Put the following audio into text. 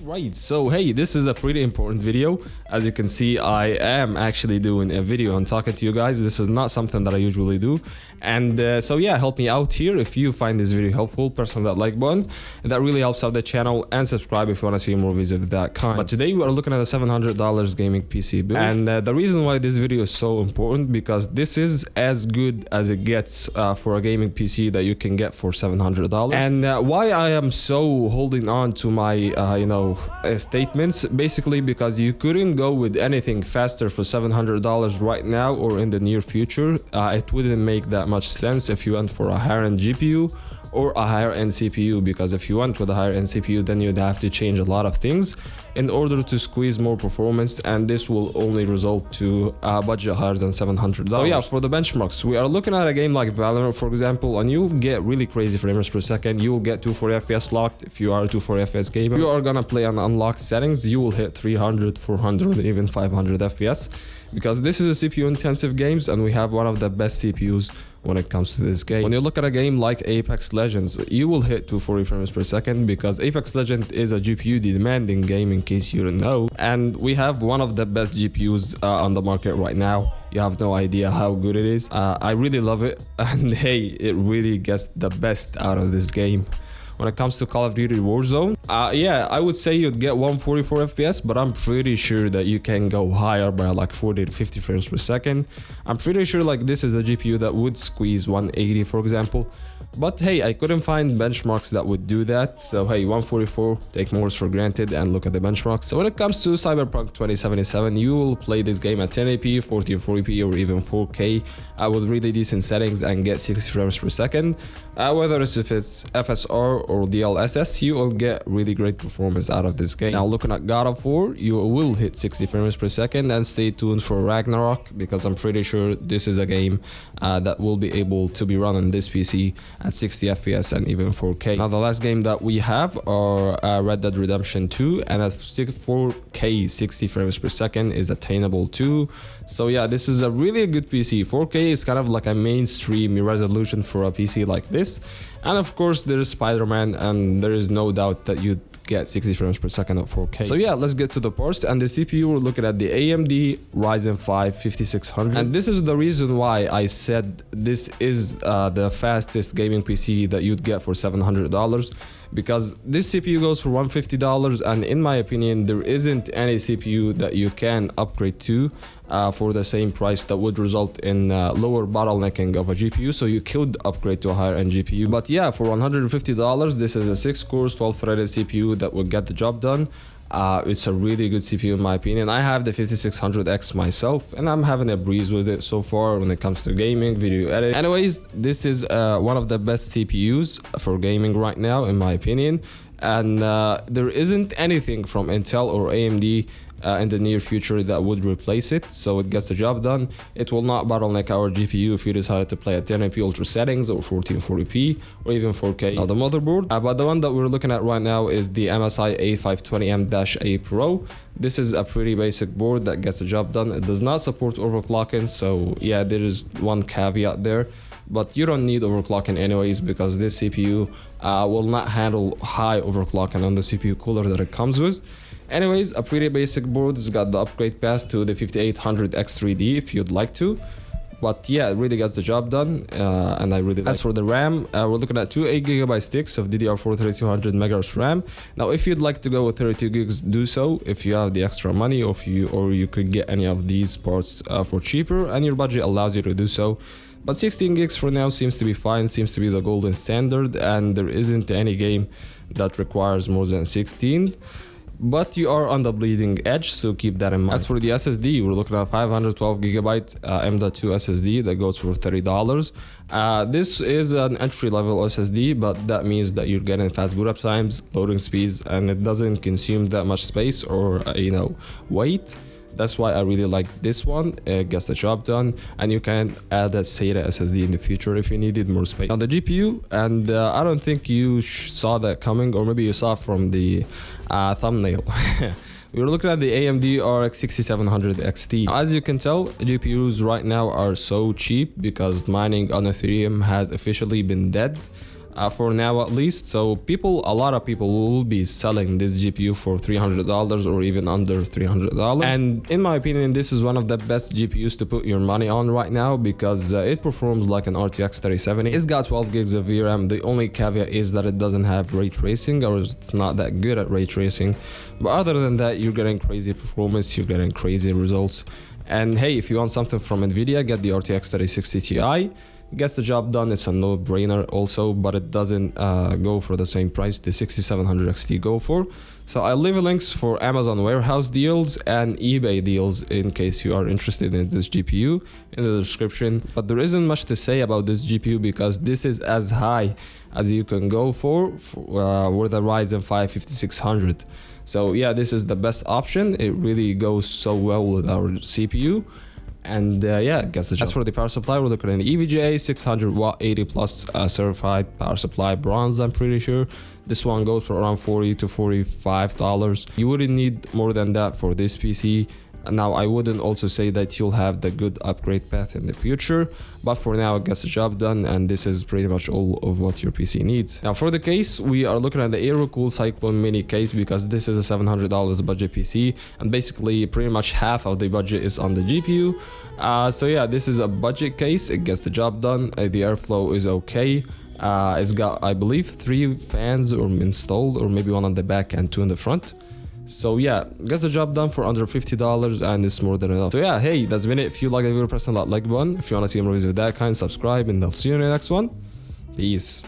Right, so hey, this is a pretty important video. As you can see, I am actually doing a video and talking to you guys. This is not something that I usually do. And so yeah, help me out here. If you find this video helpful, press on that like button. That really helps out the channel, and subscribe if you want to see more videos of that kind. But today we are looking at a $700 gaming PC build. And the reason why this video is so important, because this is as good as it gets for a gaming PC that you can get for $700. And why I am so holding on to my, statements, basically because you couldn't go with anything faster for $700 right now or in the near future. It wouldn't make that much sense if you went for a higher end GPU or a higher end CPU, because if you went with a higher end CPU, then you'd have to change a lot of things in order to squeeze more performance, and this will only result to a budget higher than $700. So yeah, for the benchmarks, we are looking at a game like Valorant, for example, and you'll get really crazy frames per second. You will get 240 FPS locked if you are a 240 FPS gamer. If you are gonna play on unlocked settings, you will hit 300, 400, even 500 FPS, because this is a CPU intensive games, and we have one of the best CPUs when it comes to this game. When you look at a game like Apex Legends, you will hit 240 frames per second, because Apex Legends is a GPU demanding game, in case you don't know, and we have one of the best GPUs on the market right now. You have no idea how good it is. I really love it, and hey, it really gets the best out of this game. When it comes to Call of Duty Warzone, yeah, I would say you'd get 144 FPS, but I'm pretty sure that you can go higher by like 40 to 50 frames per second. I'm pretty sure like this is a GPU that would squeeze 180, for example. But hey, I couldn't find benchmarks that would do that. So hey, 144, take more for granted and look at the benchmarks. So when it comes to Cyberpunk 2077, you will play this game at 1080p, 1440p, or even 4K with really decent settings and get 60 frames per second. Whether it's if it's FSR or DLSS, you will get really great performance out of this game. Now looking at God of War, you will hit 60 frames per second, and stay tuned for Ragnarok, because I'm pretty sure this is a game that will be able to be run on this PC at 60 FPS and even 4K. Now the last game that we have are Red Dead Redemption 2, and at 4K 60 frames per second is attainable too. So yeah, this is a really good PC. 4K is kind of like a mainstream resolution for a PC like this. And of course there is Spider-Man, and there is no doubt that you'd get 60 frames per second at 4K. So yeah, let's get to the parts. And the CPU, we're looking at the AMD Ryzen 5 5600, and this is the reason why I said this is the fastest gaming PC that you'd get for $700, because this CPU goes for $150, and in my opinion there isn't any CPU that you can upgrade to for the same price that would result in lower bottlenecking of a GPU. So you could upgrade to a higher end GPU, but yeah, for $150 this is a 6 cores 12 threaded CPU that will get the job done. It's a really good CPU in my opinion. I have the 5600X myself, and I'm having a breeze with it so far when it comes to gaming, video editing. Anyways, this is one of the best CPUs for gaming right now in my opinion, and there isn't anything from Intel or AMD in the near future that would replace it, so it gets the job done. It will not bottleneck our GPU if you decide to play at 1080p ultra settings or 1440p or even 4K. Now the motherboard, but the one that we're looking at right now is the MSI A520M-A Pro. This is a pretty basic board that gets the job done. It does not support overclocking, so yeah, there is one caveat there. But you don't need overclocking anyways, because this CPU will not handle high overclocking on the CPU cooler that it comes with. Anyways, a pretty basic board. It's got the upgrade pass to the 5800X3D if you'd like to. But yeah, it really gets the job done, and I really like. As for the RAM, we're looking at two 8GB sticks of DDR4 3200 MHz RAM. Now if you'd like to go with 32 gigs, do so if you have the extra money, or you could get any of these parts for cheaper and your budget allows you to do so. But 16 gigs for now seems to be fine, seems to be the golden standard, and there isn't any game that requires more than 16. But you are on the bleeding edge, so keep that in mind. As for the SSD, we're looking at 512GB M.2 SSD that goes for $30. This is an entry-level SSD, but that means that you're getting fast boot up times, loading speeds, and it doesn't consume that much space or weight. That's why I really like this one. It gets the job done, and you can add a SATA SSD in the future if you needed more space. Now the GPU, and I don't think you saw that coming, or maybe you saw from the thumbnail. We were looking at the AMD RX 6700 XT. As you can tell, GPUs right now are so cheap because mining on Ethereum has officially been dead. for now at least. So a lot of people will be selling this GPU for $300 or even under $300. And in my opinion, this is one of the best GPUs to put your money on right now because it performs like an RTX 3070. It's got 12 gigs of VRAM. The only caveat is that it doesn't have ray tracing, or it's not that good at ray tracing. But other than that, you're getting crazy performance, you're getting crazy results. And hey, if you want something from Nvidia, get the RTX 3060 Ti. Gets the job done. It's a no-brainer also, but it doesn't go for the same price the 6700 XT go for. So I'll leave links for Amazon warehouse deals and eBay deals in case you are interested in this GPU in the description. But there isn't much to say about this GPU because this is as high as you can go for with the Ryzen 5 5600. So yeah, this is the best option. It really goes so well with our CPU. And yeah, gets the job. As for the power supply, we're looking at an EVGA 600 watt 80 plus certified power supply, bronze, I'm pretty sure. This one goes for around $40 to $45. You wouldn't need more than that for this PC. Now, I wouldn't also say that you'll have the good upgrade path in the future, but for now it gets the job done, and this is pretty much all of what your PC needs. Now for the case, we are looking at the AeroCool Cyclone Mini case because this is a $700 budget PC, and basically pretty much half of the budget is on the GPU. So yeah, this is a budget case. It gets the job done. The airflow is okay. It's got, I believe, 3 fans installed, or maybe 1 on the back and 2 in the front. So yeah, gets the job done for under $50, and it's more than enough. So yeah, hey, that's been it. If you like the video, press the like button. If you want to see more videos of that kind, subscribe, and I'll see you in the next one. Peace.